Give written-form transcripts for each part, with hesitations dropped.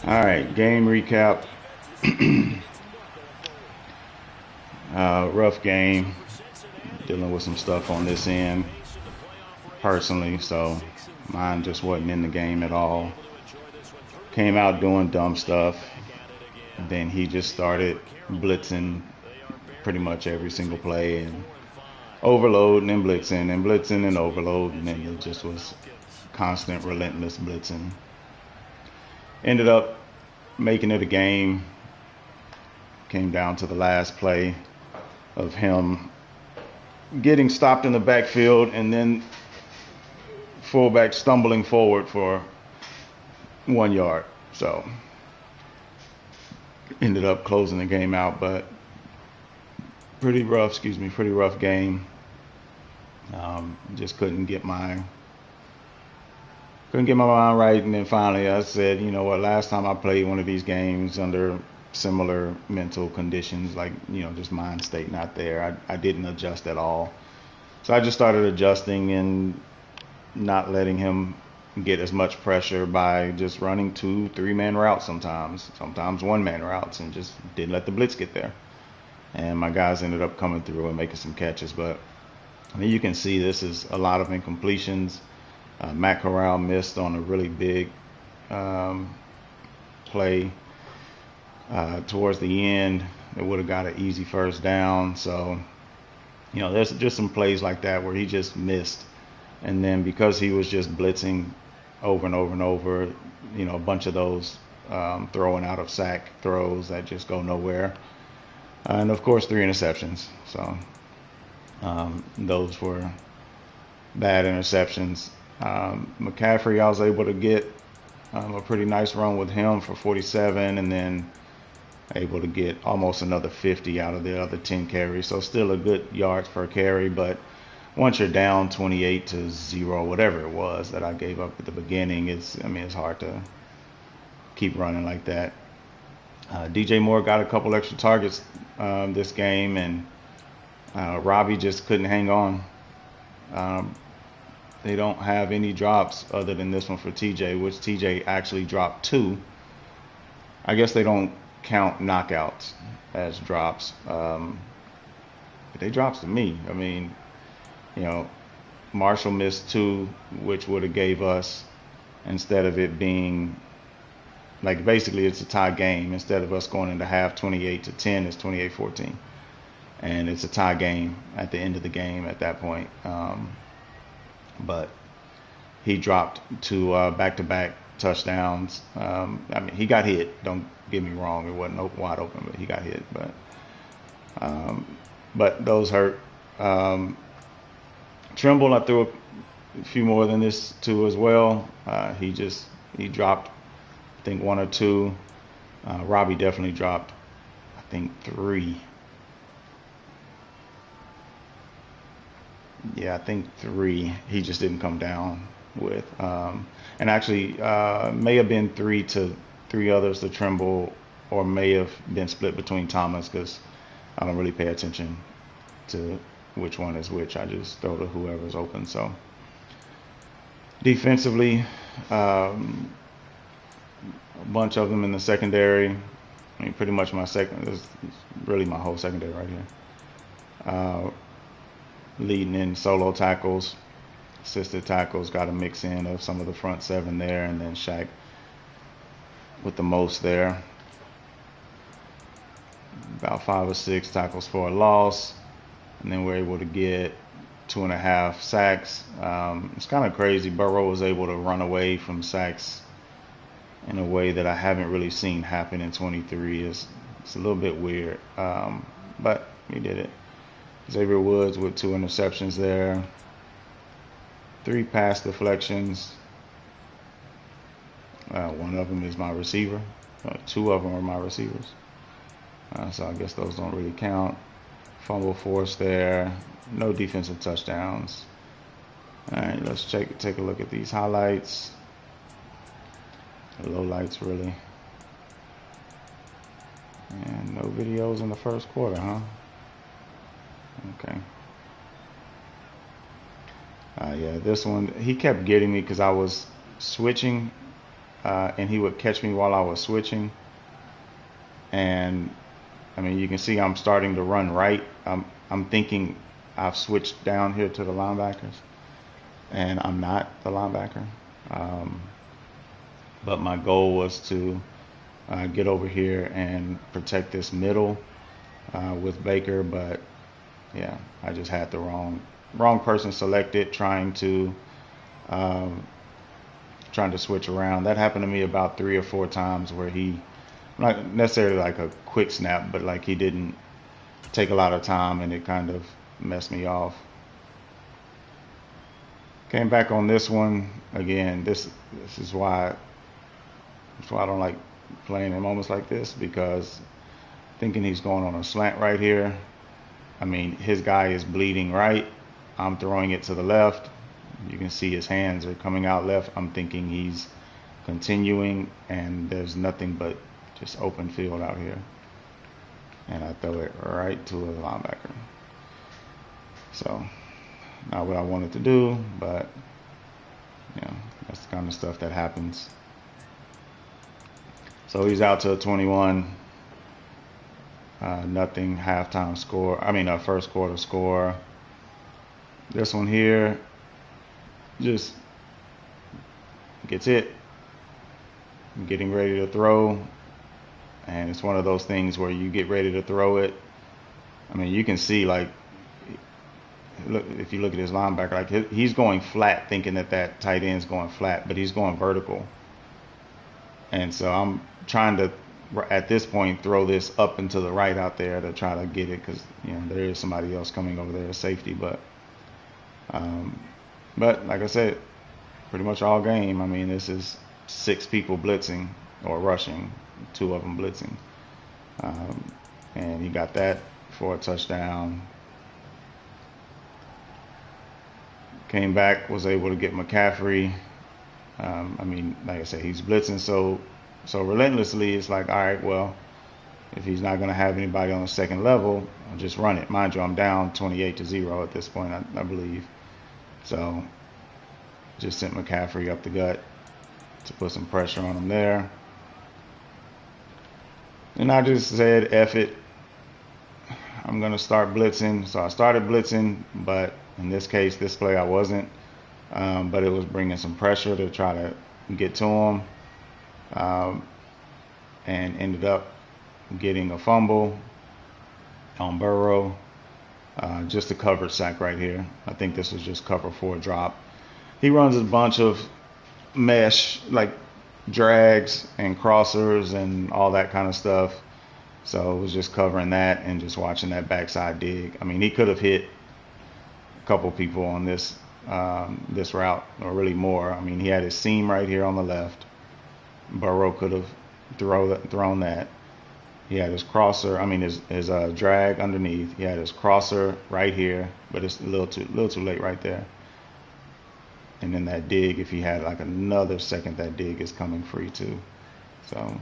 All right, game recap. Rough game. Dealing with some stuff on this end personally, so mine just wasn't in the game at all. Came out doing dumb stuff. Then he just started blitzing pretty much every single play and overloading and blitzing and blitzing and overloading, and it just was constant, relentless blitzing. Ended up making it a game. Came down to the last play of him getting stopped in the backfield and then fullback stumbling forward for 1 yard. So ended up closing the game out, but pretty rough game. Just couldn't get my mind right, and then finally I said, you know what, last time I played one of these games under similar mental conditions, like, just mind state not there, I didn't adjust at all. So I just started adjusting and not letting him get as much pressure by just running 2-3-man routes sometimes 1-man routes, and just didn't let the blitz get there. And my guys ended up coming through and making some catches. But I mean, you can see this is a lot of incompletions. Matt Corral missed on a really big play towards the end. It would have got an easy first down. So, there's just some plays like that where he just missed. And then because he was just blitzing over and over and over, a bunch of those throwing out of sack throws that just go nowhere. And of course, 3 interceptions. So those were bad interceptions. McCaffrey, I was able to get a pretty nice run with him for 47, and then able to get almost another 50 out of the other 10 carries. So still a good yards per carry, but once you're down 28-0, whatever it was that I gave up at the beginning, it's hard to keep running like that. DJ Moore got a couple extra targets this game, and Robbie just couldn't hang on. They don't have any drops other than this one for TJ, which TJ actually dropped 2. I guess they don't count knockouts as drops. But they drops to me. I mean, Marshall missed 2, which would have gave us, instead of it being like, basically it's a tie game. Instead of us going into half 28-10, it's 28-14, and it's a tie game at the end of the game at that point. But he dropped 2 back-to-back touchdowns. He got hit. Don't get me wrong; it wasn't wide open, but he got hit. But those hurt. Trimble, I threw a few more than this to as well. He dropped, I think, 1 or 2. Robbie definitely dropped, I think, 3. Yeah, I think 3. He just didn't come down with. And actually, may have been 3 to 3 others to Trimble, or may have been split between Thomas, because I don't really pay attention to which one is which. I just throw to whoever's open. So defensively, a bunch of them in the secondary. Pretty much my second is really my whole secondary right here. Leading in solo tackles, assisted tackles, got a mix in of some of the front 7 there, and then Shaq with the most there. About 5 or 6 tackles for a loss, and then we're able to get 2.5 sacks. It's kind of crazy. Burrow was able to run away from sacks in a way that I haven't really seen happen in 23. It's a little bit weird, but he did it. Xavier Woods with 2 interceptions there, 3 pass deflections. 1 of them is my receiver. 2 of them are my receivers. So I guess those don't really count. Fumble force there. No defensive touchdowns. All right, let's take a look at these highlights. The lowlights, really. And no videos in the first quarter, huh? Okay. Yeah, this one, he kept getting me because I was switching and he would catch me while I was switching. And I mean, you can see I'm starting to run right. I'm thinking I've switched down here to the linebackers, and I'm not the linebacker. But my goal was to get over here and protect this middle with Baker. But yeah, I just had the wrong person selected, trying to switch around. That happened to me about 3 or 4 times where he, not necessarily like a quick snap, but like he didn't take a lot of time, and it kind of messed me off. Came back on this one again. This is why I don't like playing in moments like this, because thinking he's going on a slant right here. I mean, his guy is bleeding right. I'm throwing it to the left. You can see his hands are coming out left. I'm thinking he's continuing, and there's nothing but just open field out here. And I throw it right to a linebacker. So, not what I wanted to do, but that's the kind of stuff that happens. So he's out to a 21. Nothing halftime score. I mean, first quarter score. This one here just gets hit. I'm getting ready to throw, and it's one of those things where you get ready to throw it. I mean, you can see, like, look, if you look at his linebacker, like he's going flat, thinking that tight end's going flat, but he's going vertical. And so I'm trying to, at this point, throw this up and to the right out there to try to get it, because there is somebody else coming over there, safety. But like I said, pretty much all game. I mean, this is 6 people blitzing or rushing, 2 of them blitzing, and he got that for a touchdown. Came back, was able to get McCaffrey. I mean, like I said, he's blitzing so relentlessly. It's like, all right, well, if he's not going to have anybody on the second level, I'll just run it. Mind you, I'm down 28-0 at this point, I believe. So just sent McCaffrey up the gut to put some pressure on him there. And I just said, F it, I'm going to start blitzing. So I started blitzing, but in this case, this play I wasn't. But it was bringing some pressure to try to get to him, and ended up getting a fumble on Burrow. Just a coverage sack right here. I think this was just cover 4 drop. He runs a bunch of mesh, like drags and crossers and all that kind of stuff. So it was just covering that and just watching that backside dig. I mean, he could have hit a couple people on this route, or really more. I mean, he had his seam right here on the left. Burrow could have thrown that. He had his crosser, I mean his drag underneath. He had his crosser right here, but it's a little too late right there. And then that dig, if he had like another second, that dig is coming free too. So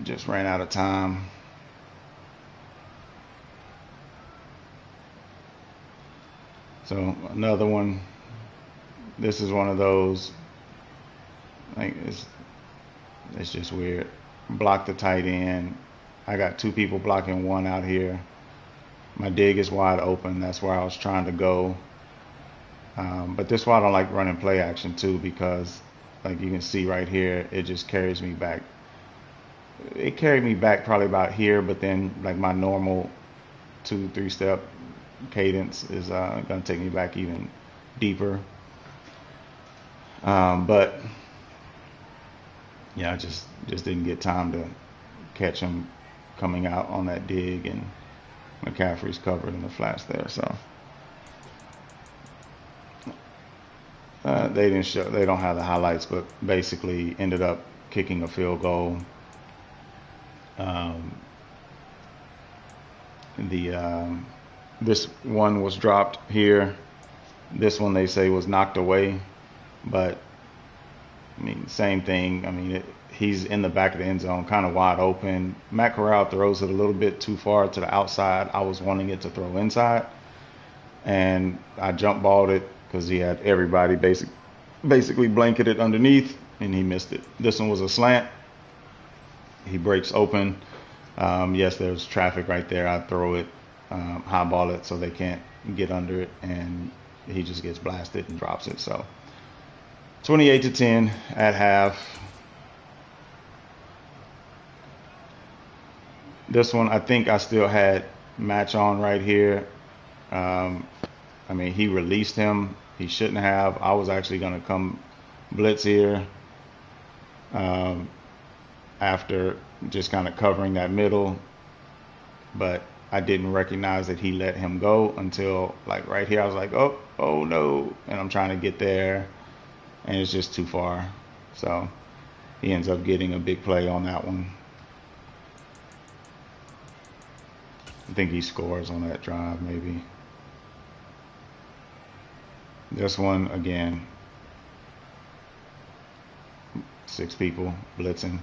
just ran out of time. So another one. This is one of those, like, it's just weird. Block the tight end. I got 2 people blocking one out here. My dig is wide open. That's where I was trying to go. But this is why I don't like running play action too, because like you can see right here, it just carries me back. It carried me back probably about here, but then like my normal 2-3 step cadence is going to take me back even deeper. But yeah, I just didn't get time to catch him coming out on that dig, and McCaffrey's covered in the flats there. So they don't have the highlights, but basically ended up kicking a field goal. This one was dropped here. This one they say was knocked away, but I mean, same thing. I mean, he's in the back of the end zone, kind of wide open. Matt Corral throws it a little bit too far to the outside. I was wanting it to throw inside, and I jump balled it because he had everybody basically blanketed underneath, and he missed it. This one was a slant. He breaks open. Yes, there's traffic right there. I throw it, high ball it so they can't get under it, and he just gets blasted and drops it. So 28-10 at half. This one, I think I still had match on right here. I mean, he released him. He shouldn't have. I was actually going to come blitz here after just kind of covering that middle. But I didn't recognize that he let him go until like right here. I was like, oh no. And I'm trying to get there, and it's just too far. So he ends up getting a big play on that one. I think he scores on that drive, maybe. This one, again, 6 people blitzing.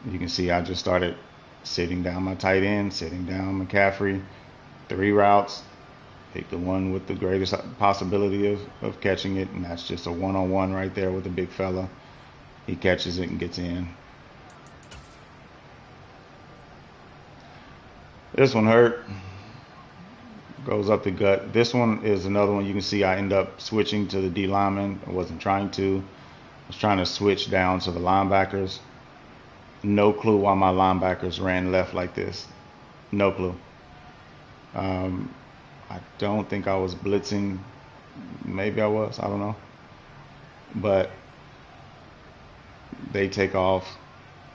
You can see I just started sitting down my tight end, sitting down McCaffrey, 3 routes, pick the one with the greatest possibility of catching it, and that's just a one-on-one right there with the big fella. He catches it and gets in. This one hurt. Goes up the gut. This one is another one you can see I end up switching to the D lineman. I wasn't trying to. I was trying to switch down to the linebackers. No clue why my linebackers ran left like this. No clue. I don't think I was blitzing. Maybe I was. I don't know. But they take off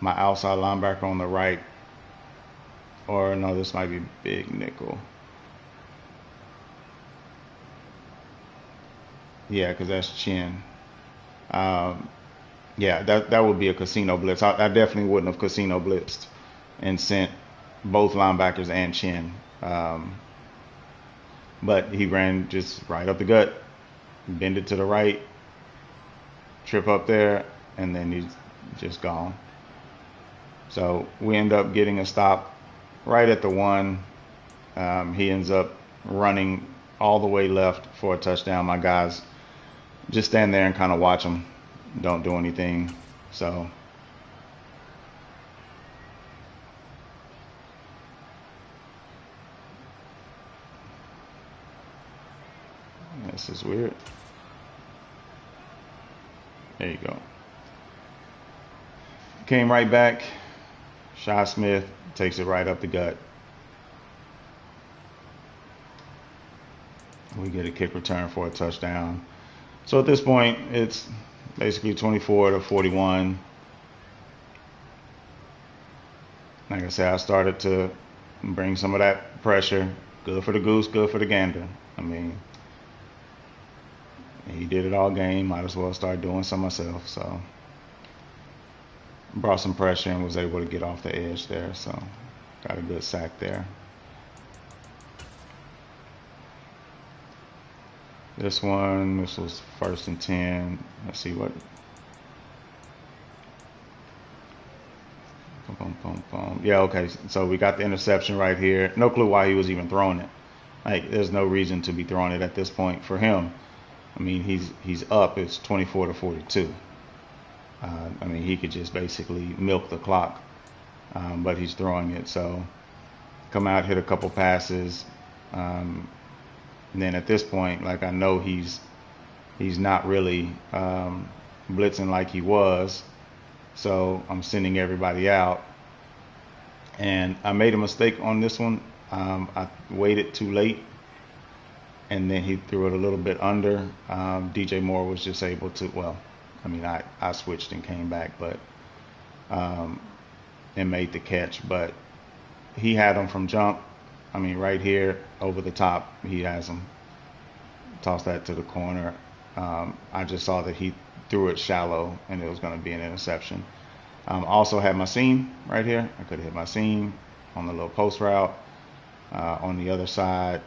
my outside linebacker on the right. Or no, this might be big nickel. Yeah, because that's chin. Yeah, that would be a casino blitz. I definitely wouldn't have casino blitzed and sent both linebackers and chin. But he ran just right up the gut, bend it to the right, trip up there, and then he's just gone. So we end up getting a stop right at the 1. He ends up running all the way left for a touchdown. My guys just stand there and kind of watch him. Don't do anything. So this is weird. There you go. Came right back. Shy Smith takes it right up the gut. We get a kick return for a touchdown. So at this point, it's basically 24-41. Like I said, I started to bring some of that pressure. Good for the goose, good for the gander. I mean, he did it all game. Might as well start doing some myself. So brought some pressure and was able to get off the edge there. So got a good sack there. This was 1st and 10. Let's see what. Yeah, okay. So we got the interception right here. No clue why he was even throwing it. Like, there's no reason to be throwing it at this point for him. I mean, he's up. It's 24-42. I mean, he could just basically milk the clock, but he's throwing it. So come out, hit a couple passes. And then at this point, like, I know he's not really blitzing like he was. So I'm sending everybody out. And I made a mistake on this one. I waited too late. And then he threw it a little bit under. DJ Moore was just able to, well, I mean, I switched and came back, but and made the catch. But he had him from jump. I mean, right here over the top, he has him. Toss that to the corner. I just saw that he threw it shallow, and it was going to be an interception. Also had my seam right here. I could have hit my seam on the little post route. On the other side,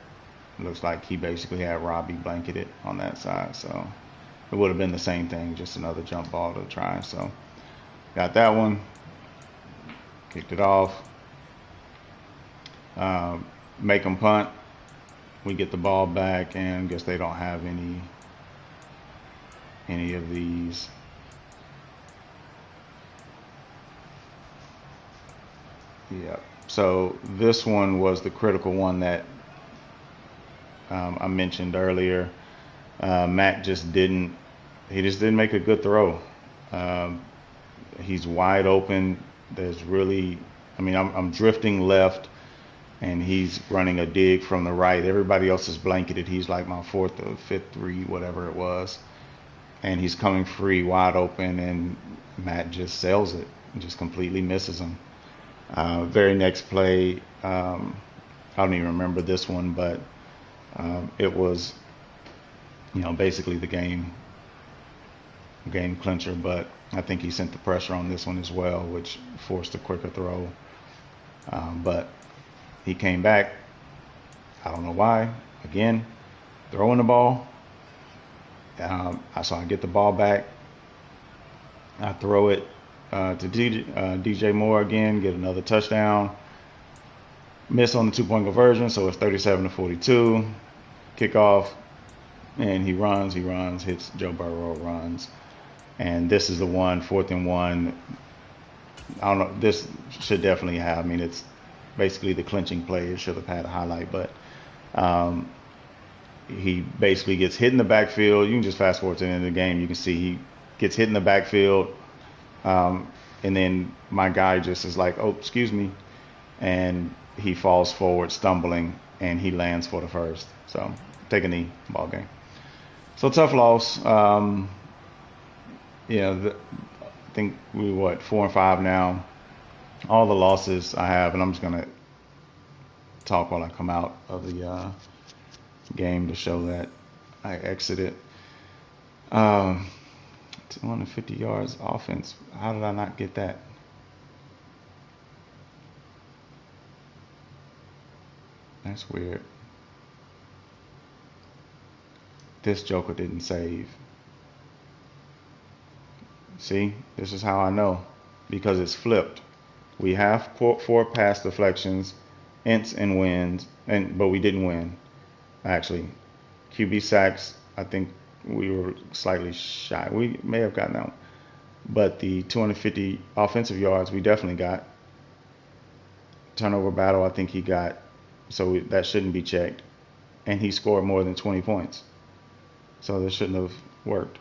it looks like he basically had Robbie blanketed on that side. So it would have been the same thing, just another jump ball to try. So got that one. Kicked it off. Make them punt. We get the ball back, and guess they don't have any of these. Yep. So this one was the critical one that I mentioned earlier. Matt just didn't make a good throw. He's wide open. There's really, I mean, I'm drifting left and he's running a dig from the right. Everybody else is blanketed. He's like my fourth or fifth read, whatever it was. And he's coming free, wide open, and Matt just sells it, just completely misses him. Very next play, I don't even remember this one, but it was, basically the game clincher. But I think he sent the pressure on this one as well, which forced a quicker throw. But he came back. I don't know why. Again, throwing the ball. So I get the ball back. I throw it to DJ Moore again, get another touchdown. Miss on the 2-point conversion, so it's 37-42. Kickoff, and he runs, hits Joe Burrow, runs. And this is the one, 4th and 1. I don't know, this should definitely have, I mean, it's basically the clinching play. It should have had a highlight, but he basically gets hit in the backfield. You can just fast forward to the end of the game. You can see he gets hit in the backfield. And then my guy just is like, oh, excuse me. And he falls forward, stumbling, and he lands for the first. So take a knee, ball game. So tough loss. I think we 4-5 now. All the losses I have, and I'm just gonna talk while I come out of the game to show that I exited. 250 yards offense. How did I not get that? That's weird. This joker didn't save. See, this is how I know, because it's flipped. We have 4 pass deflections, ints and wins, but we didn't win. Actually, QB sacks, I think we were slightly shy. We may have gotten that one. But the 250 offensive yards, we definitely got. Turnover battle, I think he got. So that shouldn't be checked. And he scored more than 20 points. So this shouldn't have worked.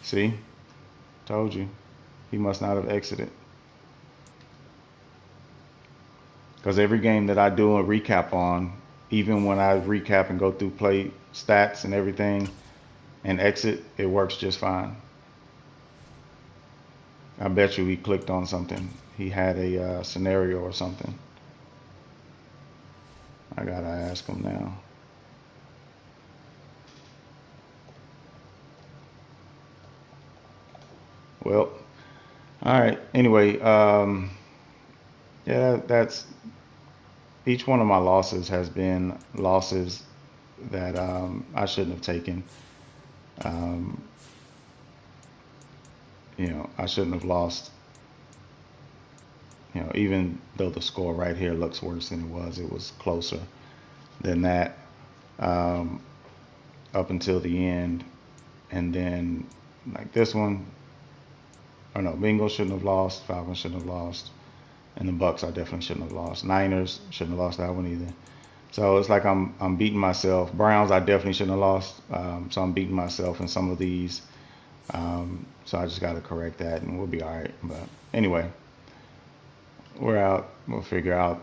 See? Told you. He must not have exited. Because every game that I do a recap on, even when I recap and go through play stats and everything and exit, it works just fine. I bet you he clicked on something. He had a scenario or something. I gotta ask him now. Well, all right. Anyway, yeah, that's each one of my losses has been losses that I shouldn't have taken. I shouldn't have lost. Even though the score right here looks worse than it was closer than that up until the end. And then like this one, or no, Bengals shouldn't have lost, Falcons shouldn't have lost, and the Bucks I definitely shouldn't have lost. Niners shouldn't have lost that one either. So it's like I'm beating myself. Browns I definitely shouldn't have lost. So I'm beating myself in some of these. So I just got to correct that, and we'll be all right. But anyway, we're out. We'll figure out